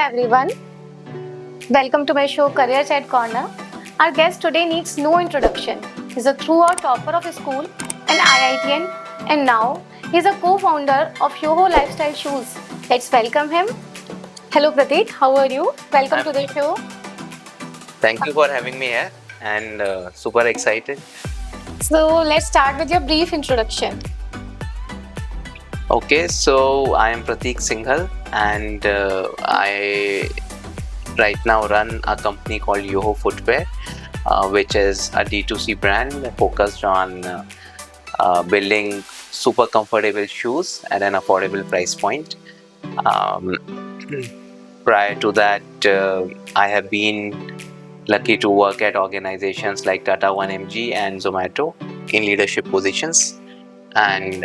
everyone. Welcome to my show Career Chat Corner. Our guest today needs no introduction. He's a throughout topper of his school, an IITian, and now he's a co-founder of Yoho Lifestyle Shoes. Let's welcome him. Hello Pratik, how are you? Welcome to the show. Thank you for having me here and super excited. So let's start with your brief introduction. Okay, so I am Pratik Singhal and I right now run a company called Yoho Footwear, which is a D2C brand focused on building super comfortable shoes at an affordable price point. Prior to that, I have been lucky to work at organizations like Tata 1mg and Zomato in leadership positions. And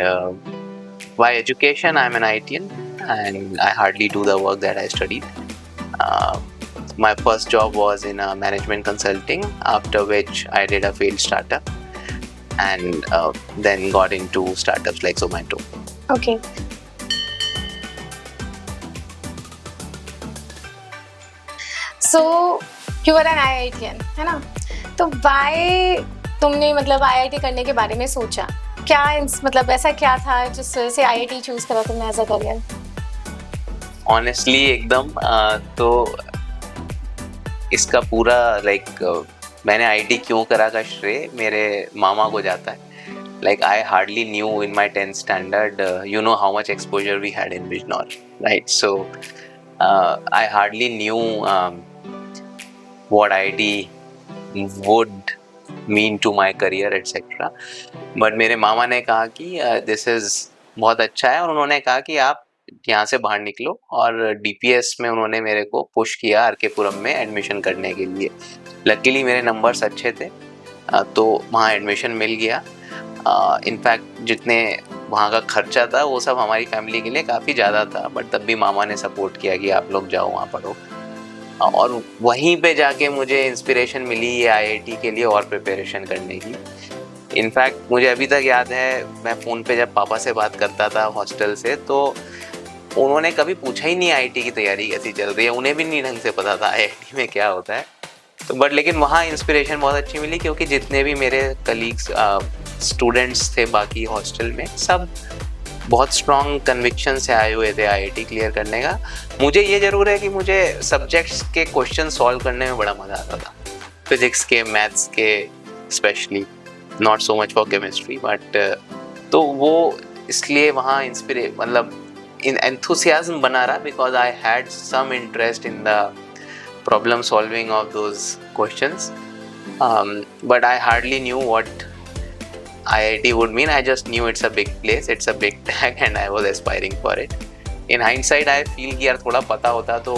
by education, I'm an IITian and I hardly do the work that I studied. My first job was in management consulting, after which I did a failed startup and then got into startups like Zomato. Okay. So you were an IITian, है ना? तो why तुमने मतलब IIT करने के बारे में सोचा? क्या मतलब ऐसा क्या था जिस वजह से IIT चूज करा तुमने एज अ करियर? ऑनेस्टली एकदम तो इसका पूरा मैंने IIT क्यों करा का श्रेय मेरे मामा को जाता है. Like I hardly knew in my 10th standard, you know how much exposure we had in Bijnor, right? So I hardly knew what IIT would mean to my career, etc. But मेरे मामा ने कहा कि this is बहुत अच्छा है और उन्होंने कहा कि आप यहाँ से बाहर निकलो और DPS में उन्होंने मेरे को पुश किया आरकेपुरम में एडमिशन करने के लिए. लकीली मेरे नंबर्स अच्छे थे तो वहाँ एडमिशन मिल गया. इनफैक्ट जितने वहाँ का खर्चा था वो सब हमारी फैमिली के लिए काफ़ी ज़्यादा था, बट तब भी मामा ने सपोर्ट किया कि आप लोग जाओ वहाँ पढ़ो. और वहीं पे जाके मुझे इंस्पिरेशन मिली ये IIT के लिए और प्रिपरेशन करने की. इनफैक्ट मुझे अभी तक याद है, मैं फ़ोन पे जब पापा से बात करता था हॉस्टल से तो उन्होंने कभी पूछा ही नहीं IIT की तैयारी कैसी चल रही है. उन्हें भी नहीं ढंग से पता था IIT में क्या होता है. तो बट लेकिन वहाँ इंस्पिरेशन बहुत अच्छी मिली क्योंकि जितने भी मेरे कलीग्स स्टूडेंट्स थे बाकी हॉस्टल में सब बहुत स्ट्रॉन्ग कन्विक्शन से आए हुए थे IIT क्लियर करने का. मुझे ये ज़रूर है कि मुझे सब्जेक्ट्स के क्वेश्चन सॉल्व करने में बड़ा मज़ा आता था, फिजिक्स के, मैथ्स के specially, not so much for chemistry. But तो वो इसलिए वहाँ मतलब एंथुसियाज्म बना रहा because I had some interest in the problem solving of those questions, but I hardly knew what IIT would mean. I just knew it's a big place, it's a big tag and I was aspiring for it. In hindsight I feel कि यार थोड़ा पता होता तो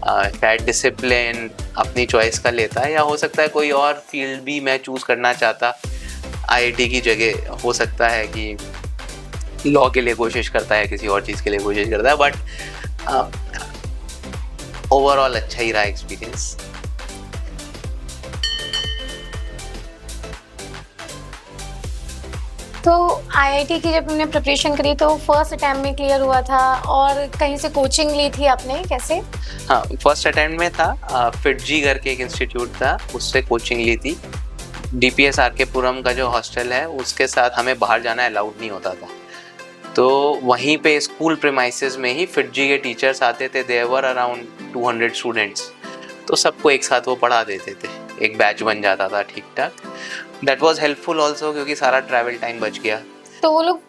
शायद discipline अपनी choice का लेता, या हो सकता है कोई और फील्ड भी मैं चूज़ करना चाहता. IIT की जगह हो सकता है कि लॉ के लिए कोशिश करता है, किसी और चीज़ के लिए कोशिश करता है. बट ओवरऑल अच्छा ही रहा एक्सपीरियंस. तो IIT की जब तुमने प्रिपरेशन करी तो फर्स्ट अटेम्प्ट में क्लियर हुआ था और कहीं से कोचिंग ली थी आपने, कैसे? हाँ, फर्स्ट अटेम्प्ट में था. फिटजी करके एक इंस्टीट्यूट था, उससे कोचिंग ली थी. DPS आरकेपुरम का जो हॉस्टल है उसके साथ हमें बाहर जाना अलाउड नहीं होता था, तो वहीं पे स्कूल प्रीमाइसेस में ही फिटजी के टीचर्स आते थे. देयर वर अराउंड 200 स्टूडेंट्स, तो सबको एक साथ वो पढ़ा देते थे, एक बैच बन जाता था ठीक ठाक. दैट वाज हेल्पफुल आल्सो क्योंकि सारा ट्रैवल टाइम बच गया. तो वो लोग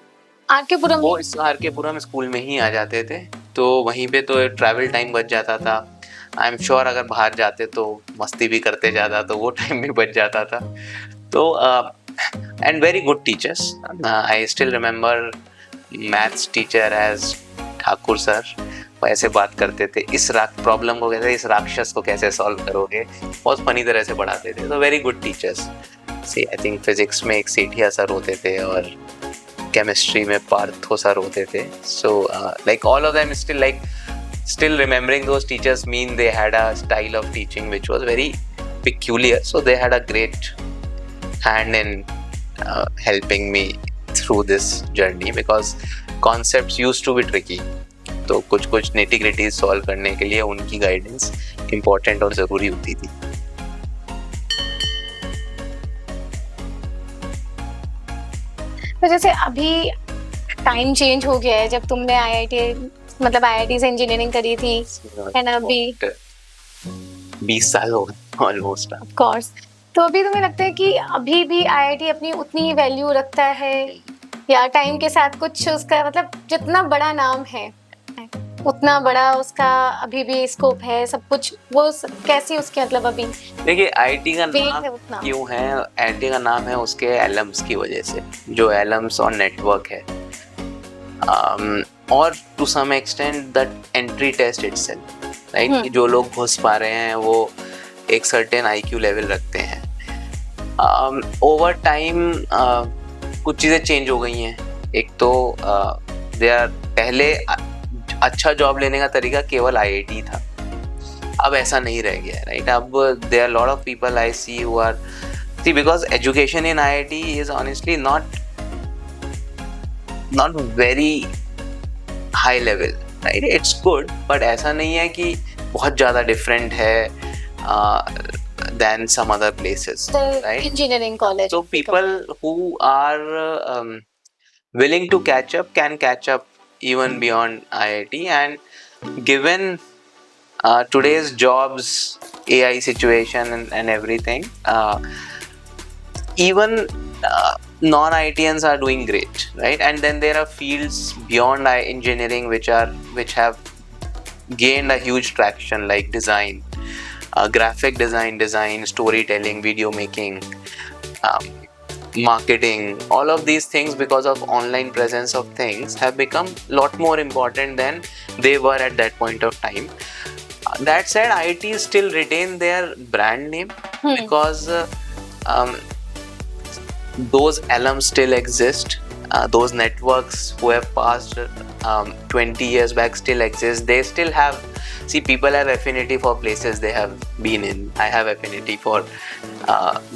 आरकेपुरम स्कूल में ही आ जाते थे, तो वहीं पे तो ट्रैवल टाइम बच जाता था. आई एम श्योर अगर बाहर जाते तो मस्ती भी करते ज़्यादा, तो वो टाइम भी बच जाता था. तो and very good teachers. I still remember maths teacher as Thakur sir. ऐसे बात करते थे, इस प्रॉब्लम को कैसे, इस राक्षस को कैसे सॉल्व करोगे, बहुत फनी तरह से पढ़ाते थे. तो very good teachers. See I think physics में एक सेठिया सर होते थे और केमिस्ट्री में पार्थो सर होते थे. So like all of them still remembering those teachers mean they had a style of teaching which was very peculiar. So they had a great hand in helping me through this journey because concepts used to be tricky. तो कुछ कुछ नेटिग्रिटीज solve करने के लिए उनकी guidance important और ज़रूरी होती थी। तो जैसे अभी टाइम चेंज हो गया है, जब तुमने आईआईटी मतलब आईआईटी से इंजीनियरिंग करी थी एंड अभी 20 साल हो गए ऑलमोस्ट। ऑफ कोर्स, तो अभी तुम्हें लगता है कि अभी भी आईआईटी अपनी उतनी वैल्यू रखता है, या टाइम के साथ कुछ उसका मतलब जितना बड़ा नाम है उतना बड़ा उसका अभी भी स्कोप है, सब कुछ वो कैसी उसके मतलब अभी देखिए आईआईटी का वेट नाम है उतना? क्यों है, आईआईटी का नाम है उसके एलम्स की वजह से, जो एलम्स और नेटवर्क है, और to some extent the entry test itself, right, कि जो लोग घुस पा रहे हैं वो एक सर्टेन आईक्यू लेवल रखते हैं। ओवर टाइम कुछ चीज़ें चेंज हो गई हैं। एक तो दे आर पहले अच्छा जॉब लेने का तरीका केवल आईआईटी था, अब ऐसा नहीं रह गया है, राइट। अब there are lot of people I see who are see because education in IIT is honestly not very high level, right, it's good, but ऐसा नहीं है कि बहुत ज़्यादा डिफरेंट है than some other places, right? Engineering college. So people who are willing to catch up can catch up even beyond IIT, and given today's jobs, AI situation and everything, even non-IITians are doing great, right? And then there are fields beyond engineering which have gained a huge traction, like design, graphic design, storytelling, video making, marketing. All of these things, because of online presence of things, have become a lot more important than they were at that point of time. That said, IITs still retain their brand name because those alums still exist. Those networks who have passed 20 years back still exist. They still have, see, people have affinity for places they have been in. I have affinity for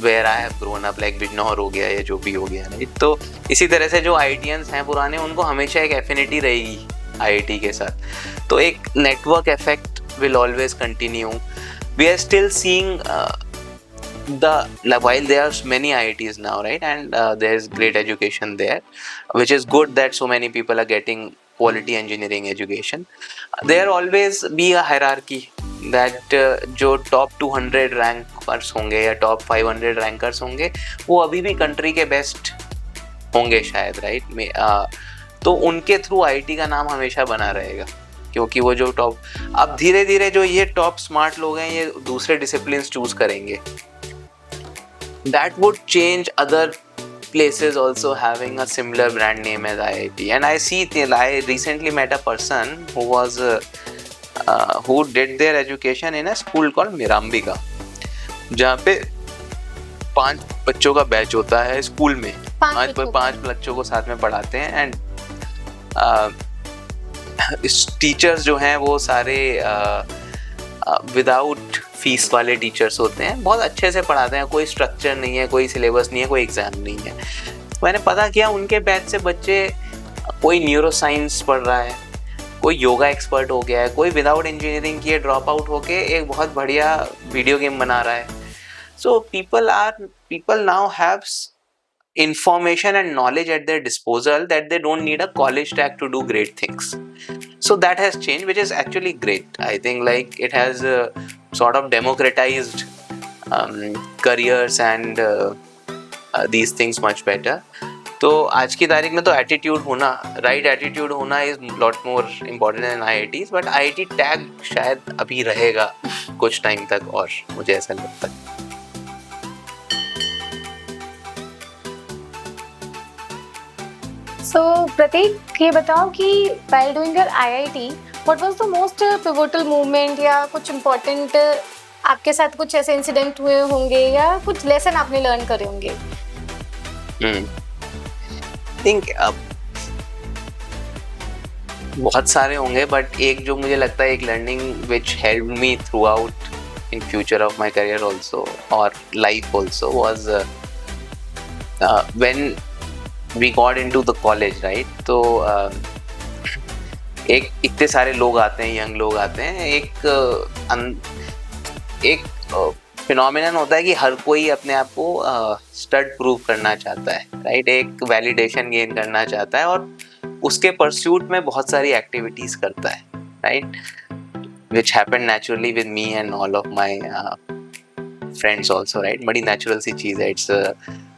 where I have grown up, like Bijnor हो गया या जो भी हो गया, right? तो इसी तरह से जो IITians हैं पुराने, उनको हमेशा एक affinity रहेगी IIT के साथ। तो एक network effect will always continue. We are still seeing while there are many IITs now, right, and there is great education there, which is good that so many people are getting quality engineering education. There always be a hierarchy that जो top 200 rankers होंगे या top 500 rankers होंगे, वो अभी भी country के best होंगे शायद, right? तो उनके थ्रू IIT का नाम हमेशा बना रहेगा, क्योंकि वो जो टॉप, अब धीरे धीरे जो ये टॉप स्मार्ट लोग हैं ये दूसरे डिसिप्लिन्स चूज करेंगे. That would change other places also having a similar brand name as IIT. And I see, I recently met a person who was who did their education in a school called Mirambika, जहाँ पे 5 बच्चों का batch होता है school में, 5 बच्चों को साथ में पढ़ाते हैं, एंड टीचर्स जो हैं वो सारे विदाउट फीस वाले टीचर्स होते हैं, बहुत अच्छे से पढ़ाते हैं, कोई स्ट्रक्चर नहीं है, कोई सिलेबस नहीं है, कोई एग्ज़ाम नहीं है. मैंने पता किया उनके बैच से बच्चे, कोई न्यूरो साइंस पढ़ रहा है, कोई योगा एक्सपर्ट हो गया है, कोई विदाउट इंजीनियरिंग किए ड्रॉप आउट होके एक बहुत बढ़िया वीडियो गेम बना रहा है. सो people now have information and knowledge at their disposal that they don't need a college tag to do great things. So that has changed, which is actually great. I think like it has sort of democratized careers and these things much better. तो आज की तारीख में तो attitude होना, right attitude होना is lot more important then IITs, but IIT tag शायद अभी रहेगा कुछ टाइम तक, और मुझे ऐसा लगता है. So प्रतीक, ये बताओ कि while doing your IIT, what was the most pivotal moment या कुछ important आपके साथ कुछ ऐसे इंसिडेंट हुए होंगे या कुछ लेसन आपने लर्न करे होंगे? थिंक बहुत सारे होंगे, बट एक जो मुझे लगता है एक learning which helped me throughout in future of my career also और life also was when we got into the college, right? So एक इतने सारे लोग आते हैं, यंग लोग आते हैं, एक फिनोमिनन होता है कि हर कोई अपने आप को स्टड प्रूव करना चाहता है, राइट, एक वैलिडेशन गेन करना चाहता है और उसके परस्यूट में बहुत सारी एक्टिविटीज करता है, right, which happened naturally with me and all of my friends also, right, बड़ी natural सी चीज़ है, it's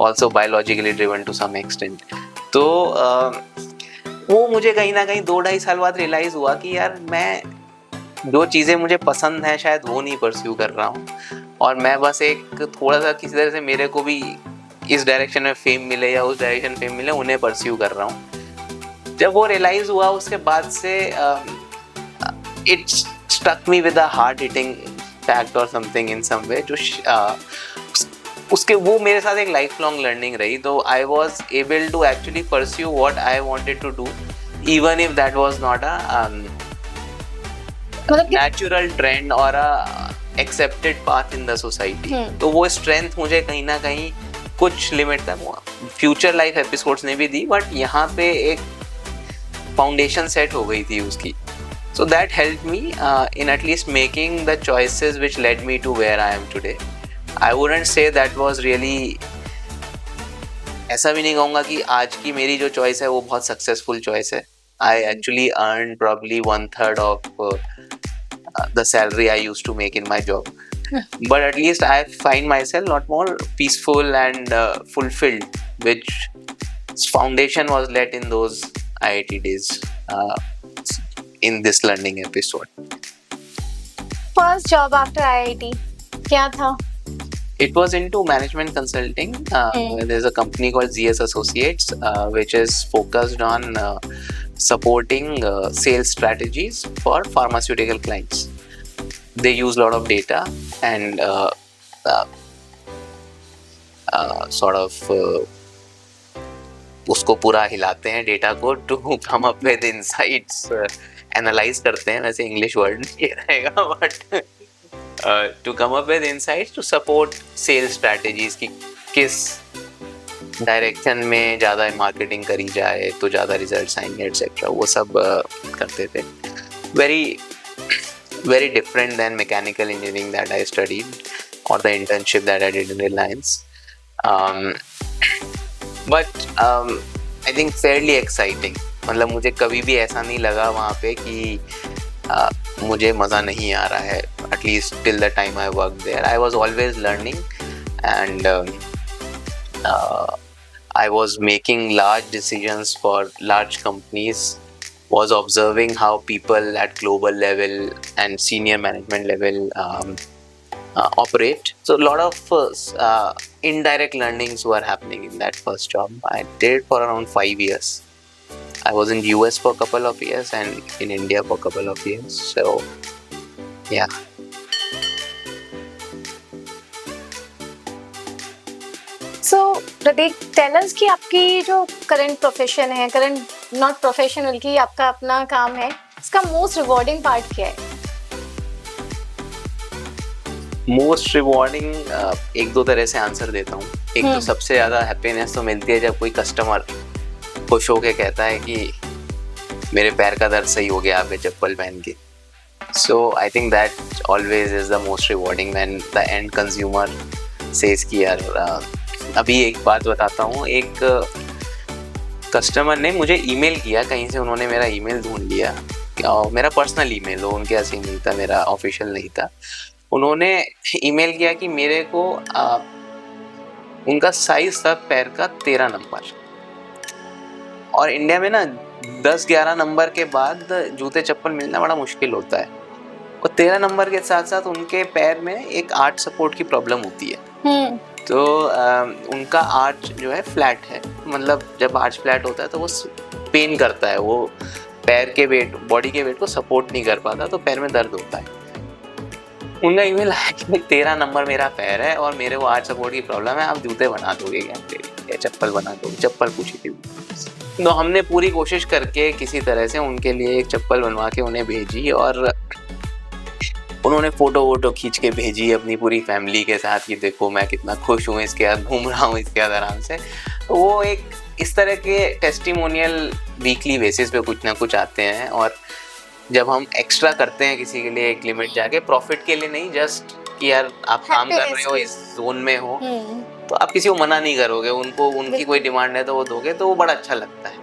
also biologically driven to some extent. तो वो मुझे कहीं ना कहीं 2-2.5 साल बाद रियलाइज़ हुआ कि यार मैं जो चीज़ें मुझे पसंद हैं शायद वो नहीं परस्यू कर रहा हूँ, और मैं बस एक थोड़ा सा किसी तरह से मेरे को भी इस डायरेक्शन में फेम मिले या उस डायरेक्शन फेम मिले उन्हें परस्यू कर रहा हूँ। जब वो रियलाइज़ हुआ उसके बाद से it's struck me with a hard hitting fact or something in some way, जो उसके वो मेरे साथ एक लाइफ लॉन्ग लर्निंग रही। तो I was able to actually pursue what I wanted to do even if that was not a natural trend और a accepted path in the society. तो वो स्ट्रेंथ मुझे कहीं ना कहीं कुछ लिमिट तक फ्यूचर लाइफ एपिसोड्स ने भी दी, बट यहाँ पे एक फाउंडेशन सेट हो गई थी उसकी। So that helped me in at least making the choices which led me to where I am today. I wouldn't say that was really, ऐसा भी नहीं कहूँगा कि आज की मेरी जो choice है वो बहुत successful choice है. I actually earned probably 1/3 of the salary I used to make in my job. But at least I find myself a lot more peaceful and fulfilled, which foundation was laid in those IIT days. In this learning episode. First job after IIT क्या था? It was into management consulting. There's a company called ZS Associates, which is focused on supporting sales strategies for pharmaceutical clients. They use a lot of data and sort of उसको पूरा हिलाते हैं data को to come up with insights. Analyze करते हैं, वैसे English word ये रहेगा, but to come up with insights to support sales strategies की किस डायरेक्शन में ज़्यादा मार्केटिंग करी जाए तो ज़्यादा रिजल्ट्स आएंगे एटसेट्रा, वो सब करते थे। Very different than mechanical engineering that I studied और the internship that I did in Reliance, but I think fairly exciting. मतलब मुझे कभी भी ऐसा नहीं लगा वहाँ पे कि मुझे मज़ा नहीं आ रहा है, at least till the time I work there. I was always learning and I was making large decisions for large companies, was observing how people at global level and senior management level operate. So a lot of indirect learnings were happening in that first job. I did it for around 5 years. I was in US for a couple of years and in India for a couple of years. So, yeah. So, Pratik, tell us कि आपकी जो current profession है, current not profession बल्कि आपका अपना काम है, इसका most rewarding part क्या है? Most rewarding एक दो तरह से आंसर देता हूँ। एक तो सबसे ज़्यादा हैप्पीनेस तो मिलती है जब कोई कस्टमर खुश होके कहता है कि मेरे पैर का दर्द सही हो गया आपने चप्पल पहन के। So I think that always is the most rewarding when the end consumer says कि यार अभी एक बात बताता हूँ, एक कस्टमर ने मुझे ईमेल किया, कहीं से उन्होंने मेरा ईमेल ढूंढ लिया, मेरा पर्सनल ईमेल हो, उनके ऐसे नहीं था, मेरा ऑफिशियल नहीं था। उन्होंने ईमेल किया कि मेरे को उनका साइज था पैर का 13 नंबर, और इंडिया में ना 10-11 नंबर के बाद जूते चप्पल मिलना बड़ा मुश्किल होता है, और 13 नंबर के साथ साथ उनके पैर में एक आर्च सपोर्ट की प्रॉब्लम होती है। तो उनका आर्च जो है फ्लैट है, मतलब जब आर्च फ्लैट होता है तो वो पेन करता है, वो पैर के वेट, बॉडी के वेट को सपोर्ट नहीं कर पाता, तो पैर में दर्द होता है। उनका ईमेल आया कि 13 नंबर मेरा पैर है और मेरे को आर्च सपोर्ट की प्रॉब्लम है, आप जूते बना दोगे क्या, चप्पल बना दोगे? चप्पल पूछी थी। तो हमने पूरी कोशिश करके किसी तरह से उनके लिए एक चप्पल बनवा के उन्हें भेजी, और उन्होंने फ़ोटो वोटो खींच के भेजी अपनी पूरी फैमिली के साथ कि देखो मैं कितना खुश हूँ, इसके साथ घूम रहा हूँ इसके साथ आराम से। तो वो एक इस तरह के टेस्टिमोनियल वीकली बेसिस पे कुछ ना कुछ आते हैं, और जब हम एक्स्ट्रा करते हैं किसी के लिए एक लिमिट जाके, प्रॉफिट के लिए नहीं, जस्ट कि यार आप काम कर रहे हो, इस जोन में हो, तो आप किसी को मना नहीं करोगे, उनको उनकी कोई डिमांड है तो वो दोगे, तो वो बड़ा अच्छा लगता है।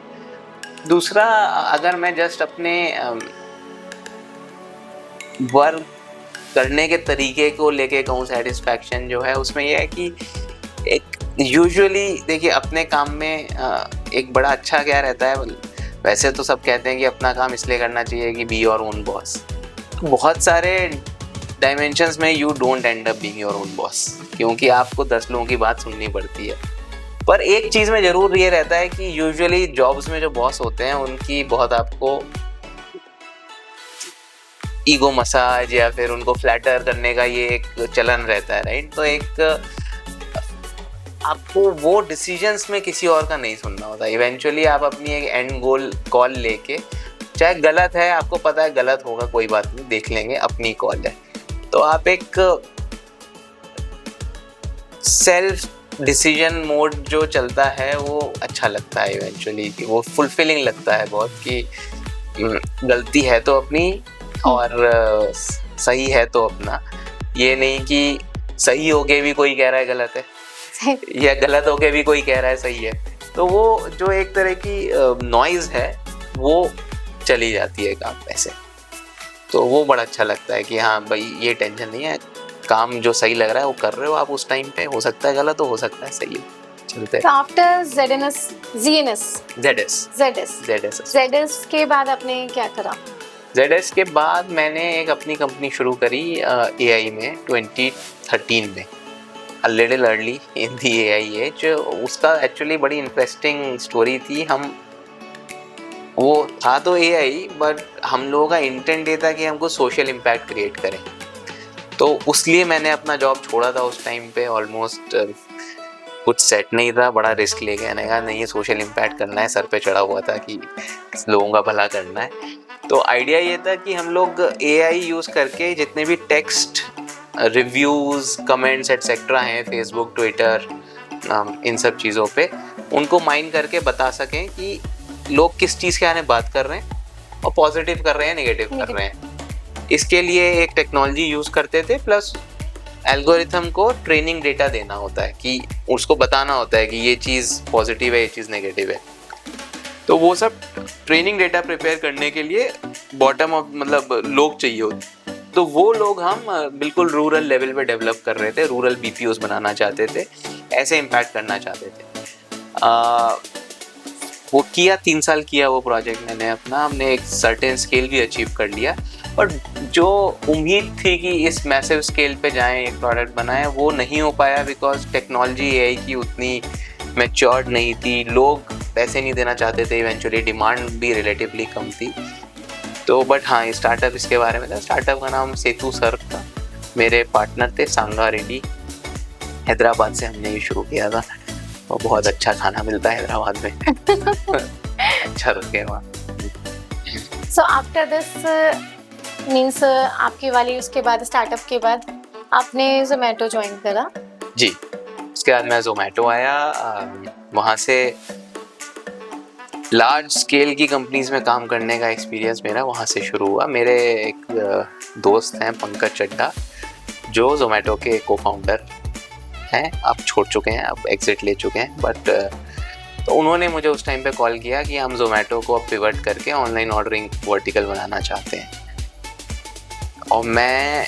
दूसरा, अगर मैं जस्ट अपने वर्क करने के तरीके को लेके कहूँ, सेटिस्फैक्शन जो है उसमें ये है कि एक यूजुअली देखिए अपने काम में एक बड़ा अच्छा क्या रहता है, वैसे तो सब कहते हैं कि अपना काम इसलिए करना चाहिए कि बी योर ओन बॉस, बहुत सारे डायमेंशंस में you don't and up being your own boss, क्योंकि आपको 10 लोगों की बात सुननी पड़ती है। पर एक चीज़ में ज़रूर ये रहता है कि यूजुअली जॉब्स में जो बॉस होते हैं उनकी बहुत आपको ईगो मसाज या फिर उनको फ्लैटर करने का ये एक चलन रहता है, राइट। तो एक आपको वो डिसीजंस में किसी और का नहीं सुनना होता, इवेंचुअली आप अपनी एक एंड गोल कॉल लेके, चाहे गलत है, आपको पता है गलत होगा, कोई बात नहीं, देख लेंगे, अपनी कॉल है, तो आप एक सेल्फ डिसीजन मोड जो चलता है वो अच्छा लगता है इवेंचुअली, कि वो फुलफिलिंग लगता है बहुत, कि गलती है तो अपनी और सही है तो अपना, ये नहीं कि सही होके भी कोई कह रहा है गलत है या गलत होके भी कोई कह रहा है सही है, तो वो जो एक तरह की नॉइज़ है वो चली जाती है काम में से, तो वो बड़ा अच्छा लगता है कि हाँ भाई ये टेंशन नहीं है, काम जो सही लग रहा है वो कर रहे हो आप उस टाइम पे, हो सकता है गलत हो सकता है सही हो, चलते हैं। तो आफ्टर ZNS ZNS ZS के बाद आपने क्या करा? ZS के बाद मैंने एक अपनी कंपनी शुरू करी AI में 2013 में, a little early in the AI age। उसका एक्चुअली बड़ी इंटरेस्टिंग स्टोरी थी। हम वो था तो AI, बट हम लोगों का इंटेंट ये था कि हमको सोशल इम्पैक्ट क्रिएट करें, तो उसलिए मैंने अपना जॉब छोड़ा था उस टाइम पे। ऑलमोस्ट कुछ सेट नहीं था, बड़ा रिस्क लेके आने का, नहीं ये सोशल इम्पैक्ट करना है, सर पे चढ़ा हुआ था कि लोगों का भला करना है। तो आइडिया ये था कि हम लोग AI यूज़ करके जितने भी टेक्स्ट रिव्यूज़ कमेंट्स एटसेट्रा हैं फेसबुक ट्विटर इन सब चीज़ों पे, उनको माइन करके बता सकें कि लोग किस चीज़ के आने बात कर रहे हैं और पॉजिटिव कर रहे हैं नेगेटिव कर रहे हैं। इसके लिए एक टेक्नोलॉजी यूज़ करते थे, प्लस एल्गोरिथम को ट्रेनिंग डेटा देना होता है कि उसको बताना होता है कि ये चीज़ पॉजिटिव है, ये चीज़ नेगेटिव है। तो वो सब ट्रेनिंग डेटा प्रिपेयर करने के लिए बॉटम अप मतलब लोग चाहिए होते, तो वो लोग हम बिल्कुल रूरल लेवल पे डेवलप कर रहे थे, रूरल BPOs बनाना चाहते थे, ऐसे इम्पैक्ट करना चाहते थे। वो किया, 3 साल किया वो प्रोजेक्ट मैंने अपना, हमने एक सर्टेन स्केल भी अचीव कर लिया, और जो उम्मीद थी कि इस मैसिव स्केल पे जाएं, एक प्रोडक्ट बनाएं, वो नहीं हो पाया, बिकॉज टेक्नोलॉजी AI की उतनी मैच्योर्ड नहीं थी, लोग पैसे नहीं देना चाहते थे, इवेंचुअली डिमांड भी रिलेटिवली कम थी। तो बट हाँ, स्टार्टअप इसके बारे में था। स्टार्टअप का नाम सेतु सर्व था, मेरे पार्टनर थे सांगा रेड्डी, हैदराबाद से हमने ये शुरू किया था, और बहुत अच्छा खाना मिलता है हैदराबाद में अच्छा रुके वहाँ। सो आफ्टर दिस मीन्स आपकी वाली उसके बाद स्टार्टअप के बाद आपने जोमेटो ज्वाइन करा? जी, उसके बाद मैं जोमेटो आया, वहाँ से लार्ज स्केल की कंपनीज में काम करने का एक्सपीरियंस मेरा वहाँ से शुरू हुआ। मेरे एक दोस्त हैं पंकज चड्ढा, जो जोमेटो के को-फाउंडर हैं, अब छोड़ चुके हैं, अब एग्जिट ले चुके हैं, बट तो उन्होंने मुझे उस टाइम पे कॉल किया कि हम जोमेटो को अब पिवट करके ऑनलाइन ऑर्डरिंग वर्टिकल बनाना चाहते हैं। और मैं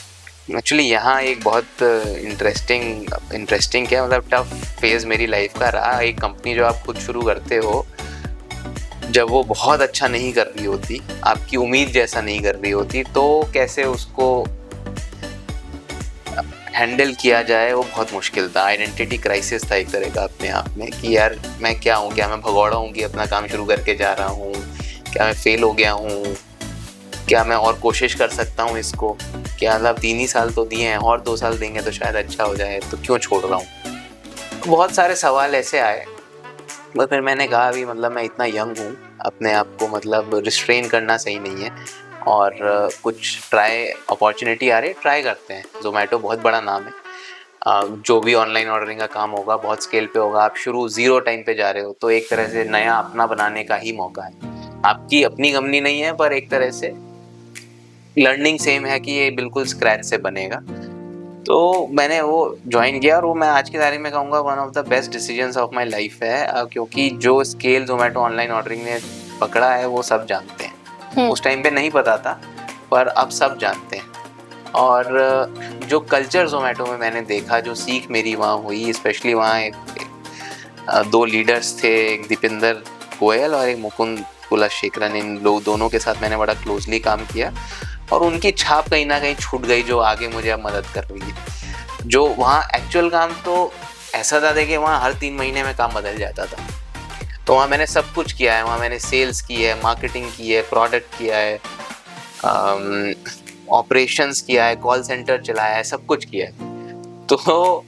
एक्चुअली यहाँ एक बहुत इंटरेस्टिंग क्या मतलब टफ फेज़ मेरी लाइफ का रहा। एक कंपनी जो आप खुद शुरू करते हो, जब वो बहुत अच्छा नहीं कर रही होती, आपकी उम्मीद जैसा नहीं कर रही होती, तो कैसे उसको हैंडल किया जाए वो बहुत मुश्किल था। आइडेंटिटी क्राइसिस था एक तरह का अपने आप में, कि यार मैं क्या हूँ, क्या मैं भगौड़ा हूँ कि अपना काम शुरू करके जा रहा हूँ, क्या मैं फेल हो गया हूँ, क्या मैं और कोशिश कर सकता हूँ इसको, क्या मतलब 3 ही साल तो दिए हैं, और 2 साल देंगे तो शायद अच्छा हो जाए, तो क्यों छोड़ रहा हूँ। बहुत सारे सवाल ऐसे आए, तो फिर मैंने कहा अभी मतलब मैं इतना यंग हूँ, अपने आप को मतलब रिस्ट्रेन करना सही नहीं है, और कुछ अपॉर्चुनिटी आ रही, ट्राई करते हैं। जोमेटो बहुत बड़ा नाम है, जो भी ऑनलाइन ऑर्डरिंग का काम होगा बहुत स्केल पे होगा, आप शुरू 0 टाइम पे जा रहे हो, तो एक तरह से नया अपना बनाने का ही मौका है। आपकी अपनी कंपनी नहीं है, पर एक तरह से लर्निंग सेम है कि ये बिल्कुल स्क्रैच से बनेगा। तो मैंने वो ज्वाइन किया और वो मैं आज की तारीख में कहूँगा one of the best decisions of my life है, क्योंकि जो स्केल जोमेटो ऑनलाइन ऑर्डरिंग ने पकड़ा है वो सब जानते हैं। उस टाइम पे नहीं पता था, पर अब सब जानते हैं। और जो कल्चर जोमेटो में मैंने देखा, जो सीख मेरी वहाँ हुई, स्पेशली वहाँ दो लीडर्स थे, एक दीपिंदर गोयल और एक मुकुंद कुलशेखरन। इन लोग दोनों के साथ मैंने बड़ा क्लोजली काम किया और उनकी छाप कहीं ना कहीं छूट गई, जो आगे मुझे अब मदद कर रही है। जो वहाँ एक्चुअल काम तो ऐसा था, देखिए वहाँ हर 3 महीने में काम बदल जाता था। तो वहाँ मैंने सब कुछ किया है, वहाँ मैंने सेल्स की है, मार्केटिंग की है, प्रोडक्ट किया है, ऑपरेशंस किया है, कॉल सेंटर चलाया है, सब कुछ किया है। तो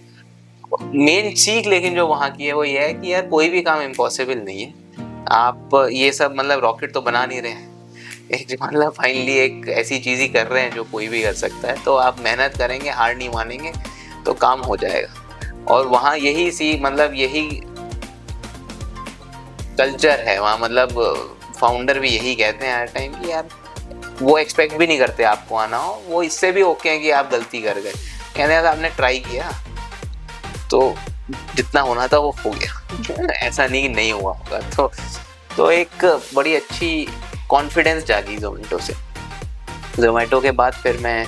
मेन सीख लेकिन जो वहाँ की है वो ये है कि यार कोई भी काम इम्पॉसिबल नहीं है। आप ये सब मतलब रॉकेट तो बना नहीं रहे हैं, एक मतलब फाइनली एक ऐसी चीज़ ही कर रहे हैं जो कोई भी कर सकता है। तो आप मेहनत करेंगे, हार नहीं मानेंगे तो काम हो जाएगा। और वहाँ यही मतलब यही कल्चर है वहाँ, मतलब फाउंडर भी यही कहते हैं हर टाइम कि यार वो एक्सपेक्ट भी नहीं करते आपको आना हो, वो इससे भी ओके हैं कि आप गलती कर गए, कहने का आपने ट्राई किया तो जितना होना था वो हो गया। ऐसा नहीं कि नहीं हुआ होगा। तो एक बड़ी अच्छी कॉन्फिडेंस जागी जोमेटो से। जोमेटो के बाद फिर मैं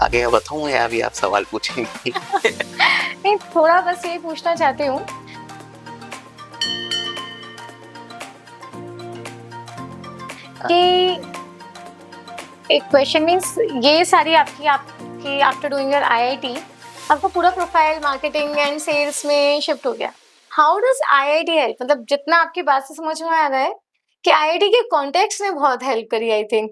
आगे का बताऊँ या अभी आप सवाल पूछेंगे? नहीं, थोड़ा बस ये पूछना चाहती हूँ कि एक क्वेश्चन मीन्स ये सारी आपकी आफ्टर डूइंग योर आईआईटी आपका पूरा प्रोफाइल मार्केटिंग एंड सेल्स में शिफ्ट हो गया। How does IIT help? मतलब जितना आपकी बात से समझ में आ रहा है कि आईआईटी के कॉन्टेक्स्ट ने बहुत हेल्प करी, I think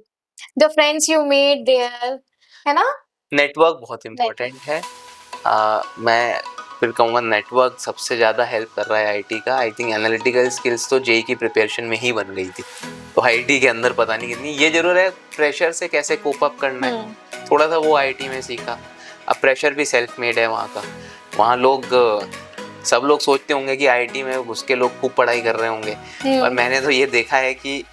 the friends you made there, है ना? नेटवर्क बहुत इम्पोर्टेंट है। मैं फिर कहूँगा नेटवर्क सबसे ज़्यादा हेल्प कर रहा है आईटी का। आई थिंक एनालिटिकल स्किल्स तो जेई की प्रिपरेशन में ही बन गई थी, तो आईटी के अंदर पता नहीं कितनी। ये जरूर है प्रेशर से कैसे कोप अप करना है, थोड़ा सा वो आईटी में सीखा। अब प्रेशर भी सेल्फ मेड है वहाँ का। वहाँ लोग सब लोग सोचते होंगे कि आईटी में घुस के लोग खूब पढ़ाई कर रहे होंगे, पर मैंने तो ये देखा है कि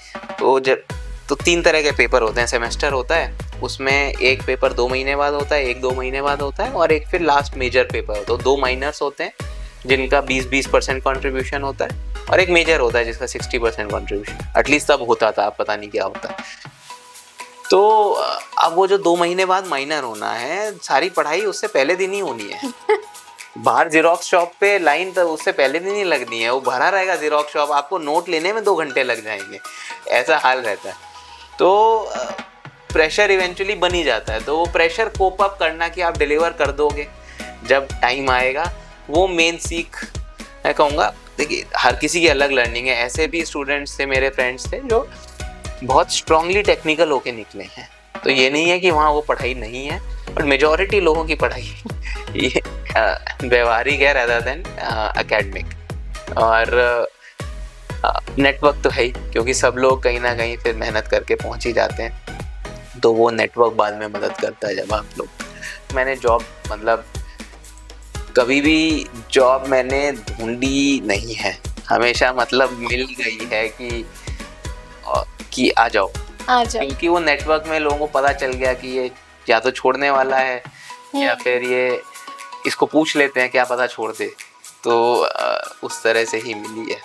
तो 3 तरह के पेपर होते हैं। सेमेस्टर होता है, उसमें एक पेपर 2 महीने बाद होता है, एक 2 महीने बाद होता है, और एक फिर लास्ट मेजर पेपर होता है। तो 2 माइनर्स होते हैं जिनका 20% कॉन्ट्रीब्यूशन होता है, और एक मेजर होता है जिसका 60% कॉन्ट्रीब्यूशन। एटलीस्ट तब होता था, अब पता नहीं क्या होता है। तो अब वो जो 2 महीने बाद माइनर होना है, सारी पढ़ाई उससे पहले दिन ही होनी है। बाहर जीरोक्स शॉप पे लाइन तो उससे पहले दिन ही लगनी है, वो भरा रहेगा जीरोक्स शॉप, आपको नोट लेने में 2 घंटे लग जाएंगे, ऐसा हाल रहता है। तो प्रेशर इवेंचुअली बन ही जाता है। तो वो प्रेशर कोप अप करना कि आप डिलीवर कर दोगे जब टाइम आएगा, वो मेन सीख मैं कहूँगा। देखिए हर किसी की अलग लर्निंग है। ऐसे भी स्टूडेंट्स थे, मेरे फ्रेंड्स थे, जो बहुत स्ट्रांगली टेक्निकल होके निकले हैं। तो ये नहीं है कि वहाँ वो पढ़ाई नहीं है, पर मेजॉरिटी लोगों की पढ़ाई ये व्यवहारिक है rather than एकेडमिक। और नेटवर्क तो है ही, क्योंकि सब लोग कहीं ना कहीं फिर मेहनत करके पहुंच ही जाते हैं, तो वो नेटवर्क बाद में मदद करता है जब आप लोग। मैंने जॉब मतलब कभी भी जॉब मैंने ढूंढी नहीं है, हमेशा मतलब मिल गई है कि आ जाओ, क्योंकि वो नेटवर्क में लोगों को पता चल गया कि ये या तो छोड़ने वाला है या फिर ये इसको पूछ लेते हैं क्या पता छोड़ दे। तो उस तरह से ही मिली है।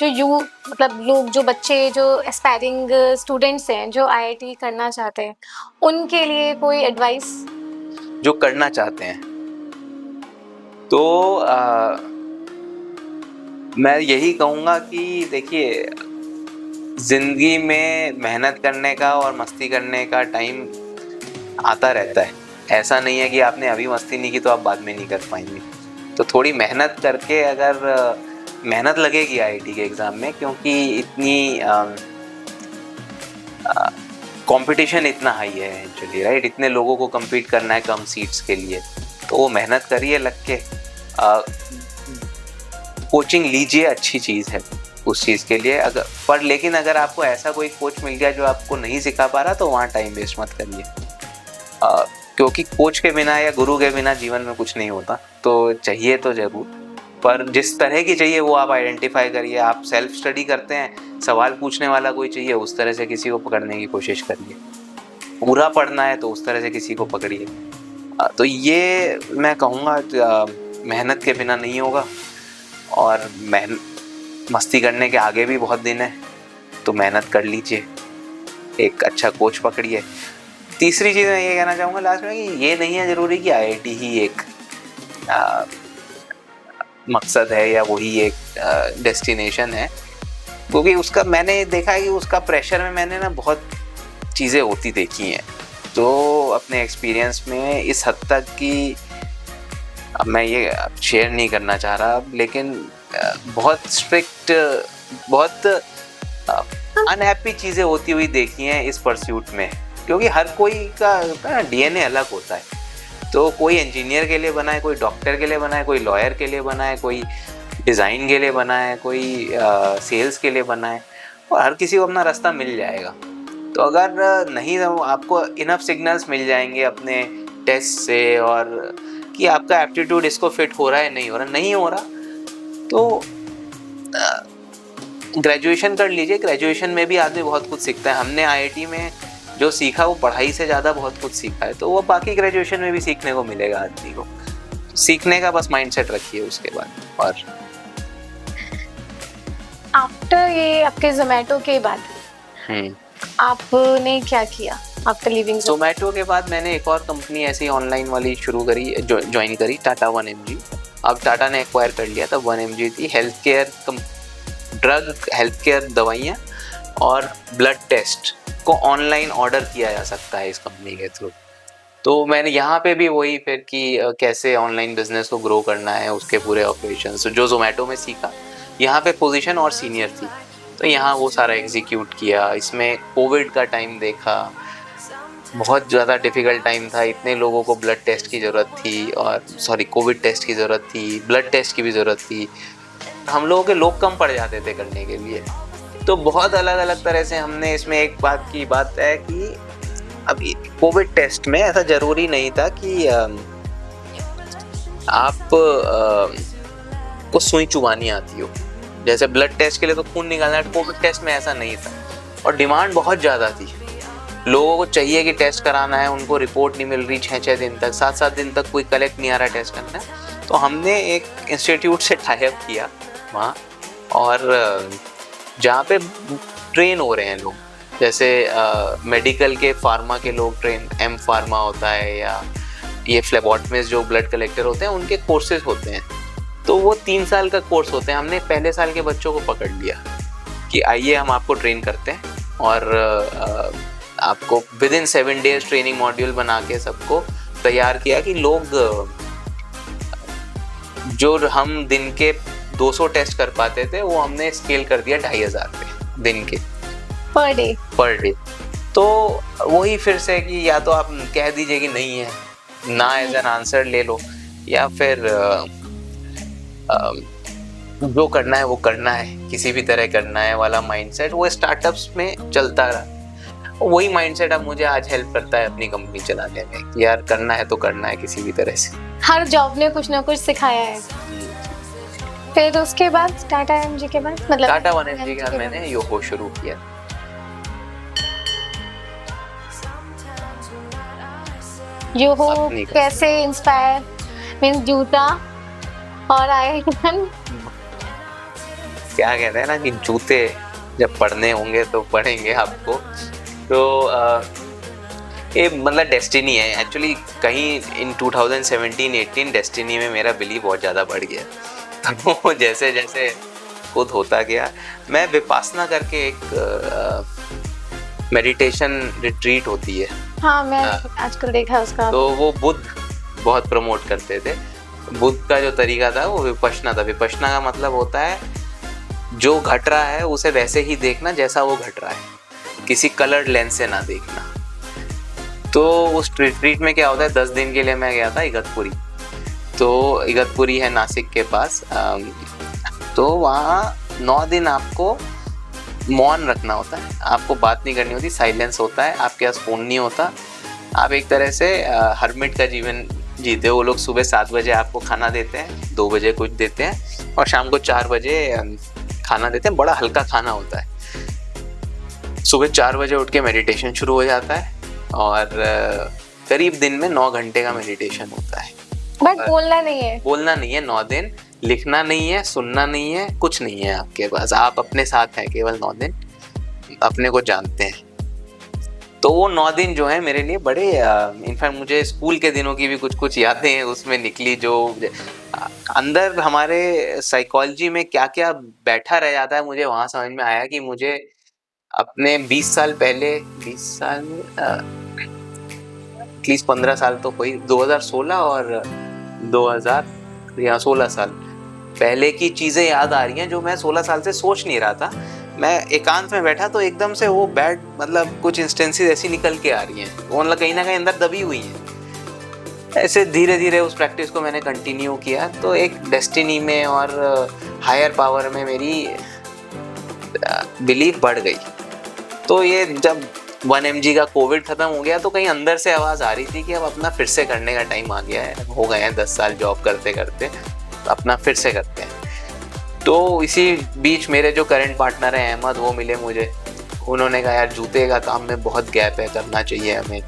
मतलब लोग, जो बच्चे, जो एस्पायरिंग स्टूडेंट्स हैं, जो आईआईटी करना चाहते हैं, उनके लिए कोई एडवाइस? जो करना चाहते हैं तो मैं यही कहूँगा कि देखिए जिंदगी में मेहनत करने का और मस्ती करने का टाइम आता रहता है। ऐसा नहीं है कि आपने अभी मस्ती नहीं की तो आप बाद में नहीं कर पाएंगे। तो थोड़ी मेहनत करके, अगर मेहनत लगेगी आईआईटी के एग्ज़ाम में, क्योंकि इतनी कंपटीशन इतना हाई है एक्चुअली, राइट? इतने लोगों को compete करना है कम सीट्स के लिए, तो वो मेहनत करिए लग के। कोचिंग लीजिए, अच्छी चीज़ है उस चीज़ के लिए। लेकिन अगर आपको ऐसा कोई कोच मिल गया जो आपको नहीं सिखा पा रहा, तो वहाँ टाइम वेस्ट मत करिए, क्योंकि कोच के बिना या गुरु के बिना जीवन में कुछ नहीं होता। तो चाहिए तो ज़रूर, पर जिस तरह की चाहिए वो आप आइडेंटिफाई करिए। आप सेल्फ स्टडी करते हैं, सवाल पूछने वाला कोई चाहिए, उस तरह से किसी को पकड़ने की कोशिश करिए। पूरा पढ़ना है तो उस तरह से किसी को पकड़िए। तो ये मैं कहूँगा मेहनत के बिना नहीं होगा, और मस्ती करने के आगे भी बहुत दिन है, तो मेहनत कर लीजिए, एक अच्छा कोच पकड़िए। तीसरी चीज़ मैं ये कहना चाहूँगा लास्ट में कि ये नहीं है ज़रूरी कि आईआईटी ही एक मकसद है या वही एक डेस्टिनेशन है, क्योंकि उसका मैंने देखा है कि उसका प्रेशर में मैंने ना बहुत चीज़ें होती देखी हैं। तो अपने एक्सपीरियंस में इस हद तक कि अब मैं ये शेयर नहीं करना चाह रहा, लेकिन बहुत स्ट्रिक्ट, बहुत अनहैप्पी चीज़ें होती हुई देखी हैं इस परस्यूट में, क्योंकि हर कोई का डीएनए अलग होता है। तो कोई इंजीनियर के लिए बना है, कोई डॉक्टर के लिए बना है, कोई लॉयर के लिए बना है, कोई डिज़ाइन के लिए बना है, कोई सेल्स के लिए बना है, और हर किसी को अपना रास्ता मिल जाएगा। तो अगर नहीं तो आपको इनफ सिग्नल्स मिल जाएंगे अपने टेस्ट से, और कि आपका एप्टीट्यूड इसको फिट हो रहा है, नहीं हो रहा तो ग्रेजुएशन कर लीजिए। ग्रेजुएशन में भी आदमी बहुत कुछ सीखता है। हमने आईआईटी में जो सीखा वो पढ़ाई से ज़्यादा बहुत कुछ सीखा है, तो वो बाकी ग्रेजुएशन में भी सीखने को मिलेगा आदमी को। सीखने का बस माइंडसेट रखिए उसके बाद। और आफ्टर ये आपके जोमेटो के बाद आपने क्या किया आफ्टर लिविंग जोमेटो के बाद मैंने एक और कंपनी ऐसी ऑनलाइन वाली शुरू करी, ज्वाइन करी, टाटा 1mg। अब टाटा ने एक्वायर कर लिया था। 1mg थी health care drug, health care दवाइयाँ और ब्लड टेस्ट को ऑनलाइन ऑर्डर किया जा सकता है इस कंपनी के थ्रू। तो मैंने यहाँ पे भी वही फिर कि कैसे ऑनलाइन बिजनेस को ग्रो करना है, उसके पूरे ऑपरेशंस जो जोमेटो में सीखा, यहाँ पे पोजीशन और सीनियर थी, तो यहाँ वो सारा एग्जीक्यूट किया। इसमें कोविड का टाइम देखा, बहुत ज़्यादा डिफ़िकल्ट टाइम था। इतने लोगों को ब्लड टेस्ट की ज़रूरत थी, और कोविड टेस्ट की ज़रूरत थी, ब्लड टेस्ट की भी ज़रूरत थी। हम लोगों के लोग कम पड़ जाते थे करने के लिए। तो बहुत अलग अलग तरह से हमने इसमें एक बात की बात है कि अभी कोविड टेस्ट में ऐसा ज़रूरी नहीं था कि आप को सुई चुबानी आती हो। जैसे ब्लड टेस्ट के लिए तो खून निकालना है, कोविड टेस्ट में ऐसा नहीं था, और डिमांड बहुत ज़्यादा थी। लोगों को चाहिए कि टेस्ट कराना है, उनको रिपोर्ट नहीं मिल रही 6-6 दिन तक, 7-7 दिन तक कोई कलेक्ट नहीं आ रहा टेस्ट करना है। तो हमने एक इंस्टीट्यूट से टाई अप किया वहाँ, और जहाँ पे ट्रेन हो रहे हैं लोग, जैसे मेडिकल के फार्मा के लोग ट्रेन, एम फार्मा होता है, या ये फ्लेबॉटमिस्ट जो ब्लड कलेक्टर होते हैं उनके कोर्सेज होते हैं। तो वो 3 साल का कोर्स होते हैं। हमने पहले साल के बच्चों को पकड़ लिया कि आइए हम आपको ट्रेन करते हैं, और आपको with in 7 days training module बना के सबको तैयार किया कि लोग जो हम दिन के 200 टेस्ट कर पाते थे वो हमने स्केल कर दिया 2500 पे दिन के पर डे। तो वही फिर से कि या तो आप कह दीजिए कि नहीं है, ना एज एन आंसर ले लो, या फिर जो करना है वो करना है, किसी भी तरह करना है वाला माइंडसेट वो स्टार्टअप्स में चलता रहा। वही माइंडसेट अब मुझे आज हेल्प करता है अपनी कंपनी चलाने में कि यार करना है तो करना है किसी भी तरह से। हर जॉब ने कुछ ना कुछ सिखाया है। फिर उसके बाद टाटा एमजी के बाद मतलब टाटा 1mg के बाद मैंने योहो शुरू किया। योहो कैसे इंस्पायर, मींस जूता और आईआईटी क्या कहते हैं ना कि जूते जब पढ़ने होंगे तो पढ़ेंगे आपको। तो ये मतलब डेस्टिनी है एक्चुअली। कहीं इन 2017-18 डेस्टिनी में मेरा बिलीव बहुत ज़्यादा बढ़ गया। तो जैसे जैसे खुद होता गया, मैं विपासना करके एक मेडिटेशन रिट्रीट होती है। हाँ, मैं आजकल देखा उसका। तो वो बुद्ध बहुत प्रमोट करते थे। बुद्ध का जो तरीका था वो विपश्यना था। विपश्यना का मतलब होता है जो घट रहा है उसे वैसे ही देखना जैसा वो घट रहा है, किसी कलर्ड लेंस से ना देखना। तो उस रिट्रीट में क्या होता है, 10 दिन के लिए मैं गया था इगतपुरी। तो इगतपुरी है नासिक के पास। तो वहाँ 9 दिन आपको मौन रखना होता है, आपको बात नहीं करनी होती, साइलेंस होता है, आपके पास फ़ोन नहीं होता। आप एक तरह से हर्मिट का जीवन जीते। वो लोग सुबह 7 बजे आपको खाना देते हैं, 2 बजे कुछ देते हैं और शाम को 4 बजे खाना देते हैं। बड़ा हल्का खाना होता है। सुबह 4 बजे उठ के मेडिटेशन शुरू हो जाता है और करीब दिन में 9 घंटे का मेडिटेशन होता है। बट बोलना नहीं है, बोलना नहीं है 9 दिन, लिखना नहीं है, सुनना नहीं है, कुछ नहीं है आपके पास। आप अपने साथ हैं केवल 9 दिन, अपने को जानते हैं। तो वो 9 दिन जो है मेरे लिए बड़े इनफैक्ट मुझे स्कूल के दिनों की भी कुछ यादें उसमें निकली, जो अंदर हमारे साइकोलॉजी में क्या क्या बैठा रह जाता है, मुझे वहाँ समझ में आया कि मुझे अपने 20 साल पहले, 20 साल एटलीस्ट 15 साल तो कोई 2016 और 2000 या 16 साल पहले की चीज़ें याद आ रही हैं जो मैं 16 साल से सोच नहीं रहा था। मैं एकांत में बैठा तो एकदम से वो बैड मतलब कुछ इंस्टेंसेस ऐसी निकल के आ रही हैं, वो कहीं ना कहीं अंदर दबी हुई हैं। ऐसे धीरे धीरे उस प्रैक्टिस को मैंने कंटिन्यू किया, तो एक डेस्टिनी में और हायर पावर में मेरी बिलीफ बढ़ गई। तो ये जब 1 mg का कोविड खत्म हो गया तो कहीं अंदर से आवाज़ आ रही थी कि अब अपना फिर से करने का टाइम आ गया है, हो गए हैं 10 साल जॉब करते करते, अपना फिर से करते हैं। तो इसी बीच मेरे जो करंट पार्टनर हैं अहमद, वो मिले मुझे। उन्होंने कहा यार जूते का काम में बहुत गैप है, करना चाहिए हमें।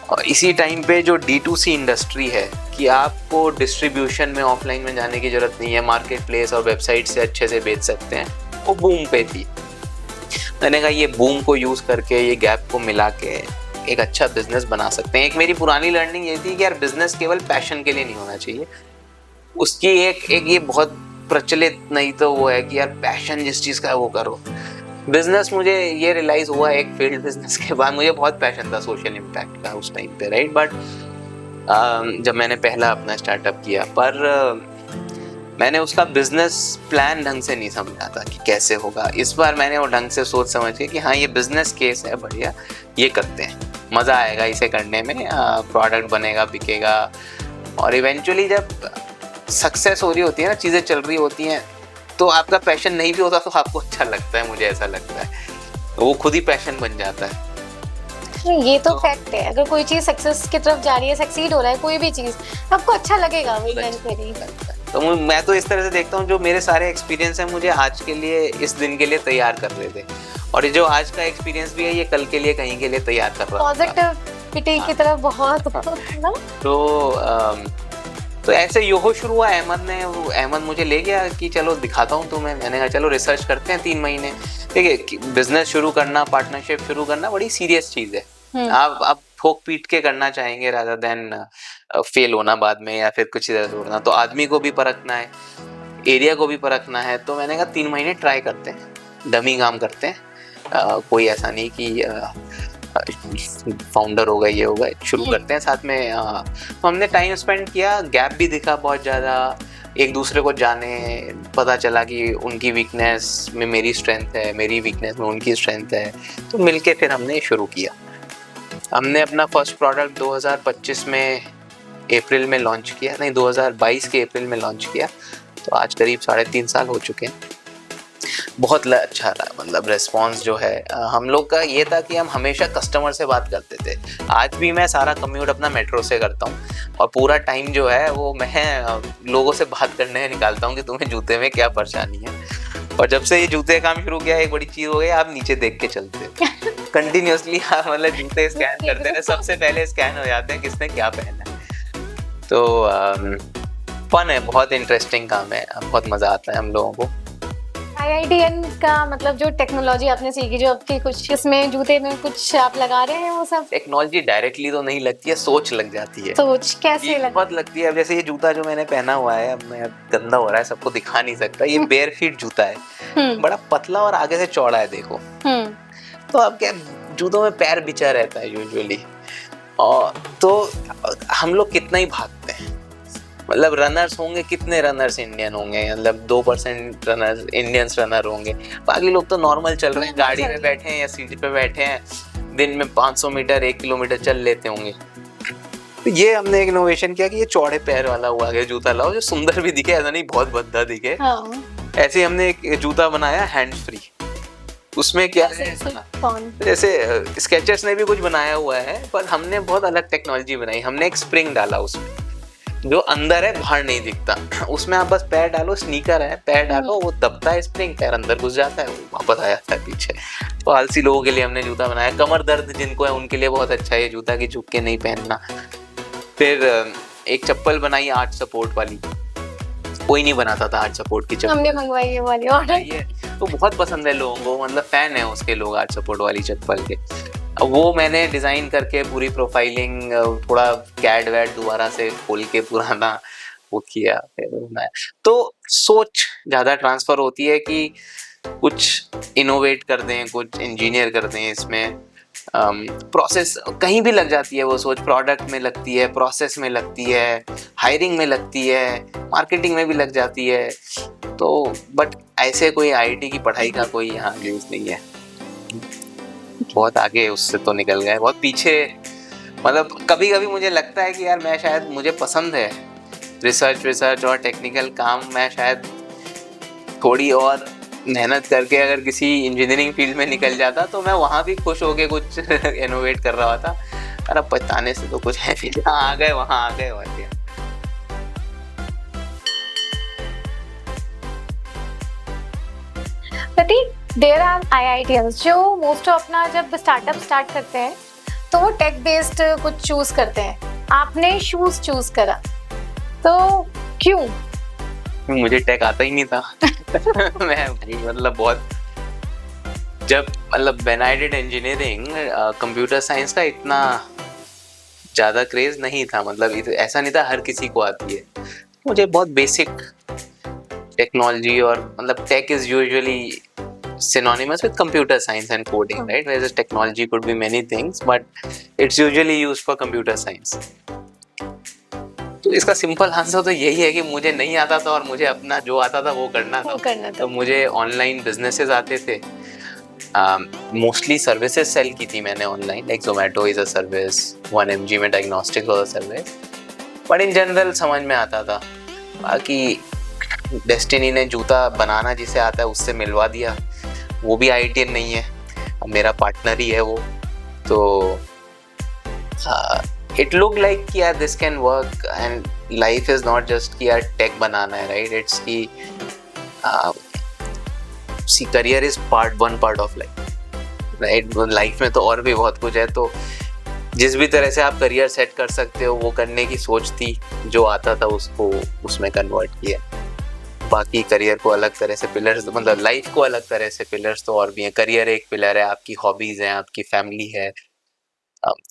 और इसी टाइम पे जो D2C इंडस्ट्री है कि आपको डिस्ट्रीब्यूशन में ऑफलाइन में जाने की ज़रूरत नहीं है, मार्केट प्लेस और वेबसाइट से अच्छे से बेच सकते हैं, वो बूम पे थी। मैंने कहा ये बूम को यूज़ करके, ये गैप को मिला के एक अच्छा बिजनेस बना सकते हैं। एक मेरी पुरानी लर्निंग ये थी कि यार बिजनेस केवल पैशन के लिए नहीं होना चाहिए, उसकी एक ये बहुत प्रचलित नहीं तो वो है कि यार पैशन जिस चीज़ का है वो करो। बिजनेस मुझे ये रियलाइज़ हुआ एक फील्ड बिजनेस के बाद, मुझे बहुत पैशन था सोशल इम्पैक्ट का उस टाइम पे, राइट। बट जब मैंने पहला अपना स्टार्टअप किया, पर मैंने उसका बिजनेस प्लान ढंग से नहीं समझा था कि कैसे होगा। इस बार मैंने वो ढंग से सोच समझ के कि हाँ ये बिजनेस केस है बढ़िया, ये करते हैं, मज़ा आएगा इसे करने में, प्रोडक्ट बनेगा, बिकेगा। और इवेंचुअली जब सक्सेस हो रही होती है ना, चीज़ें चल रही होती हैं, तो आपका पैशन नहीं भी होता तो आपको अच्छा लगता है, मुझे ऐसा लगता है, वो खुद ही पैशन बन जाता है। ये तो फैक्ट है। अगर कोई चीज़ सक्सेस की तरफ जा रही है, सक्सीड हो रहा है कोई भी चीज़, आपको अच्छा लगेगा वो इवेंचुअली। तो मैं तो इस तरह से देखता हूँ, जो मेरे सारे एक्सपीरियंस हैं मुझे आज के लिए, इस दिन के लिए तैयार कर रहे थे, और ये जो आज का एक्सपीरियंस भी है ये कल के लिए, कहीं के लिए तैयार कर रहा है। पॉजिटिविटी की तरफ बहुत ना। तो ऐसे योहो शुरू हुआ। अहमद मुझे ले गया कि चलो दिखाता हूँ तुम्हें। मैंने कहा चलो रिसर्च करते हैं 3 महीने। देखिए बिजनेस शुरू करना, पार्टनरशिप शुरू करना बड़ी सीरियस चीज़ है। आप ठोक पीट के करना चाहेंगे रादर देन फेल होना बाद में या फिर कुछ इधर उड़ना। तो आदमी को भी परखना है, एरिया को भी परखना है। तो मैंने कहा 3 महीने ट्राई करते हैं, डमी काम करते हैं। कोई ऐसा नहीं कि फाउंडर होगा ये होगा, शुरू करते हैं साथ में। तो हमने टाइम स्पेंड किया, गैप भी दिखा बहुत ज़्यादा, एक दूसरे को जाने, पता चला कि उनकी वीकनेस में मेरी स्ट्रेंथ है, मेरी वीकनेस में उनकी स्ट्रेंथ है। तो मिलके फिर हमने शुरू किया। हमने अपना फर्स्ट प्रोडक्ट 2025 में अप्रैल में लॉन्च किया, नहीं 2022 के अप्रैल में लॉन्च किया। तो आज करीब 3.5 साल हो चुके हैं। बहुत अच्छा रहा, मतलब रिस्पॉन्स जो है। हम लोग का ये था कि हम हमेशा कस्टमर से बात करते थे। आज भी मैं सारा कम्यूट अपना मेट्रो से करता हूँ और पूरा टाइम जो है वो मैं लोगों से बात करने निकालता हूँ कि तुम्हें जूते में क्या परेशानी है। और जब से ये जूते का काम शुरू किया, एक बड़ी चीज़ हो गई, आप नीचे देख के चलते कंटिन्यूसली। आप मतलब जूते स्कैन करते हैं, सबसे पहले स्कैन हो जाते हैं किसने क्या पहना है। तो फन है, बहुत इंटरेस्टिंग काम है, बहुत मज़ा आता है हम लोगों को। IITN का मतलब जो टेक्नोलॉजी आपने सीखी, जो आपकी कुछ इसमें जूते में कुछ आप लगा रहे हैं, वो सब टेक्नोलॉजी डायरेक्टली तो नहीं लगती है, सोच लग जाती है। सोच कैसे बहुत लगती है। अब जैसे ये जूता जो मैंने पहना हुआ है, अब मैं गंदा हो रहा है, सबको दिखा नहीं सकता, ये बेयर फीट जूता है, बड़ा पतला और आगे से चौड़ा है, देखो। तो अब क्या, जूतों में पैर बिछा रहता है यूजुअली। और तो हम लोग कितना ही भागते हैं, मतलब रनर्स होंगे, कितने रनर्स इंडियन होंगे, मतलब 2% रनर्स इंडियंस रनर होंगे, बाकी लोग तो नॉर्मल चल रहे हैं, गाड़ी में बैठे हैं या सीट पे बैठे हैं, दिन में 500 मीटर 1 किलोमीटर चल लेते होंगे। तो ये हमने एक इनोवेशन किया कि ये चौड़े पैर वाला हुआ गया जूता लाओ, जो सुंदर भी दिखे, ऐसा नहीं बहुत भद्दा दिखे। ऐसे हमने एक जूता बनाया हैंड्स फ्री। उसमें क्या है, जैसे स्केचर्स ने भी कुछ बनाया हुआ है, पर हमने बहुत अलग टेक्नोलॉजी बनाई। हमने एक स्प्रिंग डाला उसमें, जो अंदर है बाहर नहीं दिखता, उसमें आप बस पैर डालो, स्नीकर है पैर डालो, वो दबता है स्प्रिंग, पैर अंदर घुस जाता है, वो वापस आ जाता है पीछे। तो आलसी लोगों के लिए हमने जूता बनाया, कमर दर्द जिनको है उनके लिए बहुत अच्छा है ये जूता कि झुक के नहीं पहनना। फिर एक चप्पल बनाई 8 सपोर्ट वाली, कोई नहीं बनाता था 8 सपोर्ट की चप्पल, हमने मंगवाई ये वाली ऑर्डर। ये तो बहुत पसंद है लोगों को, मतलब फैन है उसके लोग 8 सपोर्ट वाली चप्पल के। अब वो मैंने डिजाइन करके पूरी प्रोफाइलिंग, थोड़ा कैड वैड दोबारा से खोल के पुराना वो किया, फिर बनाया। तो सोच ज्यादा ट्रांसफर होती है कि कुछ इनोवेट कर दें, कुछ इंजीनियर कर दें इसमें। प्रोसेस कहीं भी लग जाती है वो सोच, प्रोडक्ट में लगती है, प्रोसेस में लगती है, हायरिंग में लगती है, मार्केटिंग में भी लग जाती है। तो बट ऐसे कोई आईटी की पढ़ाई का कोई यहाँ यूज नहीं है, बहुत आगे उससे तो निकल गए, बहुत पीछे। मतलब कभी कभी मुझे लगता है कि यार मैं शायद, मुझे पसंद है रिसर्च और टेक्निकल काम, मैं शायद थोड़ी और मेहनत करके अगर किसी इंजीनियरिंग फील्ड में निकल जाता तो मैं वहाँ भी खुश होके कुछ इनोवेट कर रहा था। और अब पछताने से तो कुछ है नहीं, जहाँ आ गए वहाँ आ गए और क्या। प्रतीक, देयर आर IITians जो मोस्ट ऑफ अपना जब स्टार्टअप स्टार्ट करते हैं तो वो टेक बेस्ड कुछ चूज करते हैं, आपने शूज चूज करा, तो क्यों? मुझे टेक आता ही नहीं था। मैं मतलब बहुत, जब मतलब when I did engineering, computer science का इतना ज़्यादा क्रेज नहीं था, मतलब ऐसा नहीं था हर किसी को आती है। मुझे बहुत बेसिक टेक्नोलॉजी, और मतलब tech is usually synonymous with computer science and coding, right? Whereas technology could be many things, but it's usually used for computer science. तो इसका सिंपल आंसर तो यही है कि मुझे नहीं आता था और मुझे अपना जो आता था वो करना था। तो मुझे ऑनलाइन बिजनेसेस आते थे, मोस्टली सर्विसेज सेल की थी मैंने online, like Zomato is a service, 1mg में diagnostics was a service, but in general समझ में आता था। बाकी डेस्टिनी ने जूता बनाना जिसे आता है उससे मिलवा दिया, वो भी IITian नहीं है, मेरा पार्टनर ही है वो। तो इट लुक लाइक कि यार this can work, and life is not just कि यार टेक बनाना है, राइट? इट्स कि see career is one part of life, right? Life में तो और भी बहुत कुछ है, तो जिस भी तरह से आप करियर सेट कर सकते हो वो करने की सोच थी, जो आता था उसको उसमें कन्वर्ट किया। बाकी करियर को अलग तरह से पिलर्स, मतलब लाइफ को अलग तरह से पिलर्स तो और भी हैं। करियर एक पिलर है, आपकी हॉबीज हैं, आपकी फैमिली है,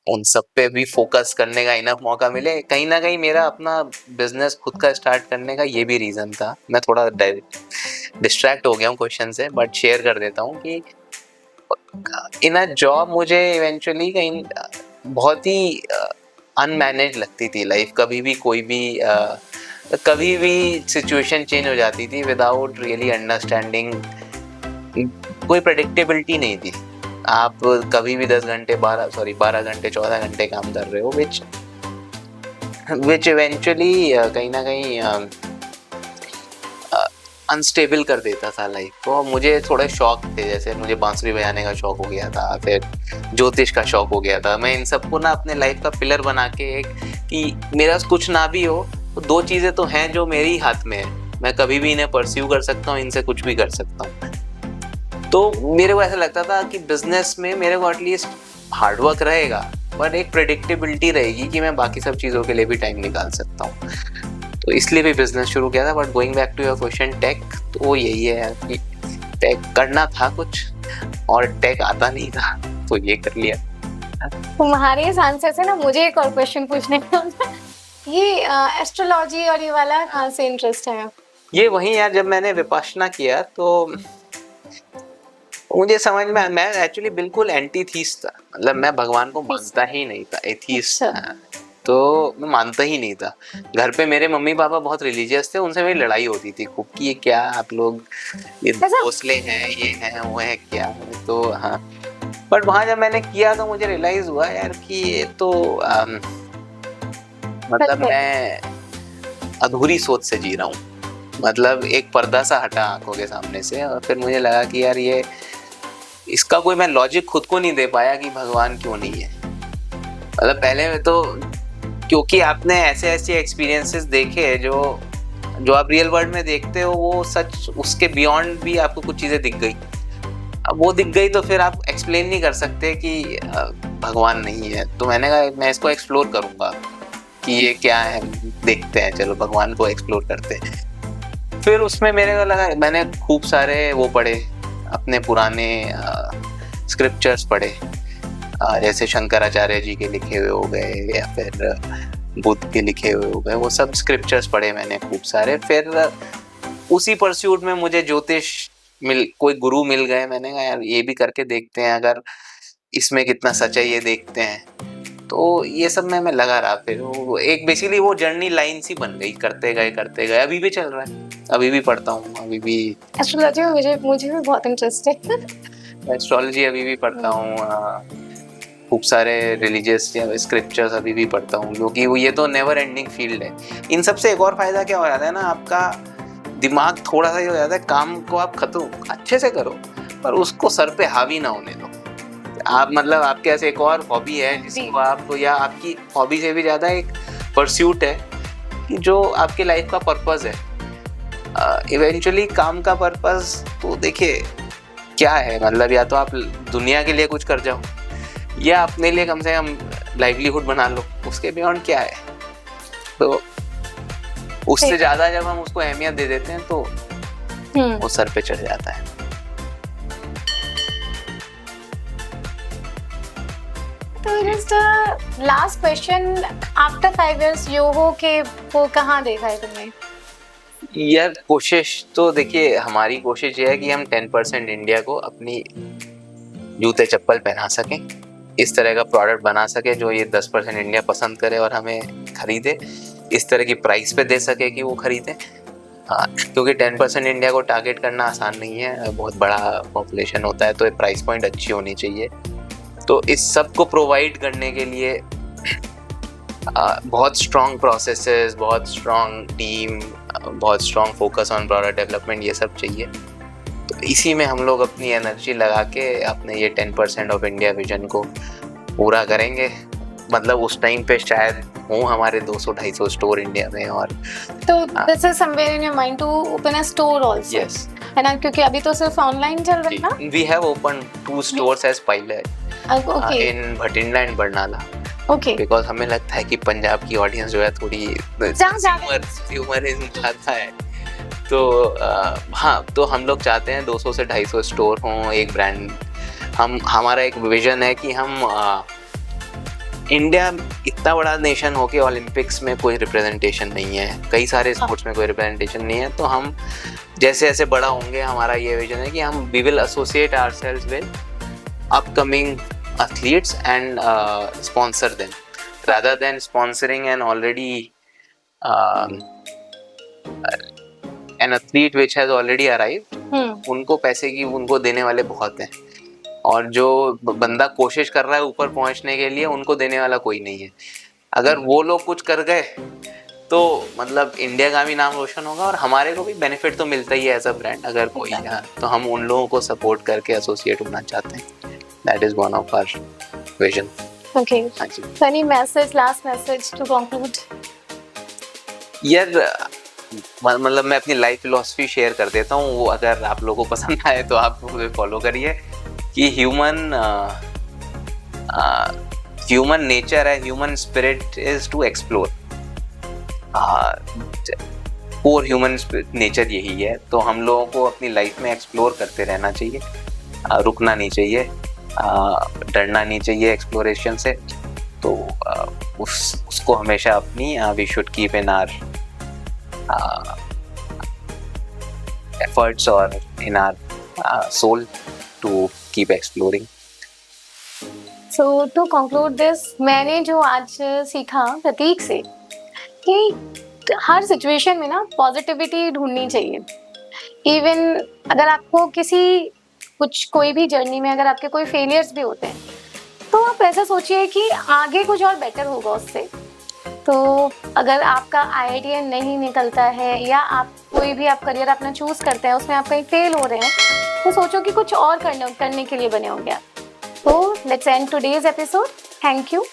उन सब पे भी फोकस करने का इनफ मौका मिले। कहीं ना कहीं मेरा अपना बिजनेस खुद का स्टार्ट करने का ये भी रीज़न था। मैं थोड़ा डिस्ट्रैक्ट हो गया हूँ क्वेश्चन से, बट शेयर कर देता हूँ कि इन अ जॉब मुझे इवेंचुअली कहीं बहुत ही अनमैनेज लगती थी लाइफ। कभी भी सिचुएशन चेंज हो जाती थी विदाउट रियली अंडरस्टैंडिंग, कोई प्रेडिक्टेबिलिटी नहीं थी। आप कभी भी 12 घंटे 14 घंटे काम कर रहे हो, विच इवेंचुअली कहीं ना कहीं अनस्टेबल कर देता था लाइफ को। मुझे थोड़े शौक थे, जैसे मुझे बांसुरी बजाने का शौक हो गया था, फिर ज्योतिष का शौक हो गया था। मैं इन सबको ना अपने लाइफ का पिलर बना के, एक कि मेरा कुछ ना भी हो तो 2 चीज़ें तो हैं जो मेरी हाथ में है, मैं कभी भी इन्हें परस्यू कर सकता हूँ, इनसे कुछ भी कर सकता हूँ। तो मेरे को ऐसा लगता था कि बिजनेस में मेरे को एटलीस्ट हार्डवर्क रहेगा, पर एक प्रेडिक्टेबिलिटी रहेगी कि मैं बाकी सब चीज़ों के लिए भी टाइम निकाल सकता हूँ। तो इसलिए भी बिजनेस शुरू किया था। But going back to your question, tech, तो वो यही है यार कि टेक करना था कुछ और टेक आता नहीं था, तो ये कर लिया। तुम्हारे इस आंसर से ना मुझे एक और क्वेश्चन पूछने का, ये एस्ट्रोलॉजी और ये वाला कहाँ से इंटरेस्ट है? ये वही यार, जब मैंने विपश्यना किया तो मुझे समझ में, मैं एक्चुअली बिल्कुल एंटीथीस्ट था, मतलब मैं भगवान को मानता ही नहीं था, एथीस्ट था। तो मैं मानता ही नहीं था। घर पे मेरे मम्मी पापा बहुत रिलीजियस थे, उनसे मेरी लड़ाई होती थी खूब कि ये क्या आप लोग, ये घोंसले हैं, ये हैं, वो है, क्या है। तो हाँ, बट वहाँ जब मैंने किया तो मुझे रियलाइज हुआ यार कि ये तो मतलब मैं अधूरी सोच से जी रहा हूँ। मतलब एक पर्दा सा हटा आंखों के सामने से, और फिर मुझे लगा कि यार ये, इसका कोई मैं लॉजिक खुद को नहीं दे पाया कि भगवान क्यों नहीं है। मतलब पहले में तो क्योंकि आपने ऐसे ऐसे एक्सपीरियंसेस देखे हैं जो आप रियल वर्ल्ड में देखते हो, वो सच उसके बियॉन्ड भी आपको कुछ चीज़ें दिख गई। अब वो दिख गई तो फिर आप एक्सप्लेन नहीं कर सकते कि भगवान नहीं है। तो मैंने कहा मैं इसको एक्सप्लोर करूँगा कि ये क्या है, देखते हैं, चलो भगवान को एक्सप्लोर करते हैं। फिर उसमें मेरे को लगा, मैंने खूब सारे वो पढ़े, अपने पुराने स्क्रिप्चर्स पढ़े, जैसे शंकराचार्य जी के लिखे हुए हो गए या फिर बुद्ध के लिखे हुए हो गए, वो सब स्क्रिप्चर्स पढ़े मैंने खूब सारे। फिर उसी परस्यूट में मुझे ज्योतिष कोई गुरु मिल गए। मैंने कहा यार ये भी करके देखते हैं, अगर इसमें कितना सच है ये देखते हैं। तो ये सब में मैं लगा रहा। फिर वो एक बेसिकली वो जर्नी लाइन सी बन गई, करते गए, अभी भी चल रहा है, अभी भी पढ़ता हूँ, अभी भी एस्ट्रोलॉजी में मुझे भी बहुत इंटरेस्ट है। एस्ट्रोलॉजी अभी भी पढ़ता हूँ, खूब सारे रिलीजियस या स्क्रिप्चर्स अभी भी पढ़ता हूँ, क्योंकि वो ये तो नेवर एंडिंग फील्ड है। इन सब से एक और फायदा क्या हो जाता है ना, आपका दिमाग थोड़ा सा ही हो जाता है, काम को आप खत्म अच्छे से करो पर उसको सर पे हावी ना होने दो। आप मतलब आपके पास एक और हॉबी है जिसको आप, या आपकी हॉबी से भी ज़्यादा एक परस्यूट है कि जो आपके लाइफ का पर्पस है। इवेंचुअली काम का पर्पस तो देखिए क्या है, मतलब या तो आप दुनिया के लिए कुछ कर जाओ या अपने लिए कम से कम लाइवलीहुड बना लो, उसके बियॉन्ड क्या है। तो उससे ज़्यादा जब हम उसको अहमियत दे देते हैं तो वो सर पे चढ़ जाता है। तो just last question, after 5 years Yoho के वो कहाँ देखा है तुमने? यार कोशिश तो देखिए, हमारी कोशिश ये है कि हम 10% इंडिया को अपनी जूते चप्पल पहना सकें, इस तरह का प्रोडक्ट बना सके जो ये 10% इंडिया पसंद करे और हमें खरीदे, इस तरह की प्राइस पे दे सके कि वो खरीदें। हाँ, क्योंकि 10% इंडिया को टारगेट करना आसान नहीं है, बहुत बड़ा पॉपुलेशन होता है, तो प्राइस पॉइंट अच्छी होनी चाहिए। तो इस सब को प्रोवाइड करने के लिए बहुत स्ट्रॉन्ग प्रोसेसेस, बहुत स्ट्रॉन्ग टीम, बहुत strong focus on product development, ये सब चाहिए। तो इसी में हम लोग अपनी एनर्जी लगा के अपने ये 10% ऑफ इंडिया विजन को पूरा करेंगे। मतलब उस टाइम पे शायद हूँ हमारे 200-250 स्टोर इंडिया में। और तो this is somewhere in your mind to open a store also? Yes, है ना, क्योंकि अभी तो सिर्फ ऑनलाइन चल रहा है ना। We have open 2 stores as pilot in Bathinda and Barnala. Okay, because हमें लगता है कि पंजाब की ऑडियंस जो है थोड़ी ह्यूमरिज्म चाहता है। तो हाँ, तो हम लोग चाहते हैं 200 से 250 स्टोर हों, एक ब्रांड। हमारा एक विजन है कि हम इंडिया इतना बड़ा नेशन हो के ओलंपिक्स में कोई रिप्रेजेंटेशन नहीं है, कई सारे स्पोर्ट्स में कोई रिप्रेजेंटेशन नहीं है। तो हम जैसे जैसे बड़ा होंगे, हमारा ये विजन है कि हम we will associate ourselves with upcoming athletes and sponsor them rather than sponsoring an already an athlete which has already arrived। उनको पैसे की उनको देने वाले बहुत हैं, और जो बंदा कोशिश कर रहा है ऊपर पहुंचने के लिए, उनको देने वाला कोई नहीं है। अगर वो लोग कुछ कर गए तो मतलब इंडिया का भी नाम रोशन होगा और हमारे को भी बेनिफिट तो मिलता ही है एज अ ब्रांड अगर कोई है। तो हम उन लोगों को सपोर्ट करके एसोसिएट होना चाहते हैं। That is one of our vision. Okay. So any message, last message to conclude? यार मतलब मैं अपनी लाइफ फिलॉसफी शेयर कर देता हूँ, वो अगर आप लोगों को पसंद आए तो आप मुझे फॉलो करिए। कि ह्यूमन नेचर है, human spirit is to explore. Core human nature यही है। तो हम लोगों को अपनी लाइफ में एक्सप्लोर करते रहना चाहिए, रुकना नहीं चाहिए, डरना नहीं चाहिए एक्सप्लोरेशन से। तो उसको हमेशा अपनी we should keep in our efforts और in our soul to keep exploring. So to conclude this, मैंने जो आज सीखा प्रतीक से कि हर सिचुएशन में ना पॉजिटिविटी ढूंढनी चाहिए। इवन अगर आपको कोई भी जर्नी में अगर आपके कोई फेलियर्स भी होते हैं, तो आप ऐसा सोचिए कि आगे कुछ और बेटर होगा उससे। तो अगर आपका IITian नहीं निकलता है या आप कोई भी आप करियर अपना चूज करते हैं, उसमें आप कहीं फेल हो रहे हैं, तो सोचो कि कुछ और करने के लिए बने होंगे आप। तो let's end today's episode. Thank you.